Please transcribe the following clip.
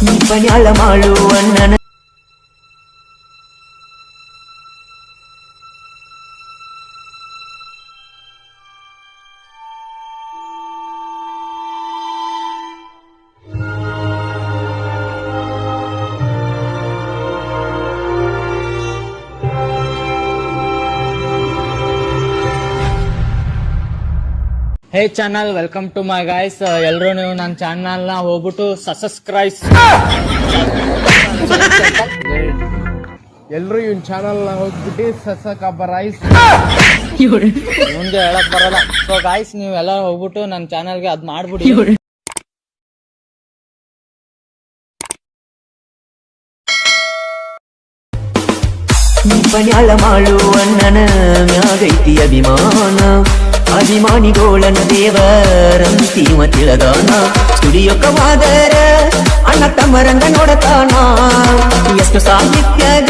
ನೀ ಪನ್ಯಾಳ ಮಾಡುವ ನನ್ನ ಹೇ channel, welcome to my guys. ಎಲ್ಲರೂ ನೀವು ನನ್ನ ಚಾನಲ್ನ ಹೋಗ್ಬಿಟ್ಟು ಸಬ್ಸ್ಕ್ರೈಬ್. ಎಲ್ರು ಇವನ್ ಚಾನಲ್ ಹೋಗ್ಬಿಟ್ಟು ಸಬ್ಸ್ಕ್ರೈಬ್ ಮುಂದೆ ಹೇಳಕ್ ಬರಲ್ಲ. ಸೊ ಗೈಸ್, ನೀವೆಲ್ಲ ಹೋಗ್ಬಿಟ್ಟು ನನ್ನ ಚಾನಲ್ಗೆ ಅದ್ ಮಾಡ್ಬಿಡಿ. ನೀ ಪನ್ಯಾಳ ಮಾಡುವ ನನ್ನ ಮ್ಯಾಗೈತಿ ಅಭಿಮಾನ. ಅಭಿಮಾನಿಗೋಳನ ದೇವರಂತಿವ ತಿಳದಾನ. ಸ್ಟುಡಿಯೋಕ್ಕ ಹೋದರ ಅಣ್ಣ ತಮ್ಮರಂಗ ನೋಡತಾನ. ಎಷ್ಟು ಸಾಹಿತ್ಯದ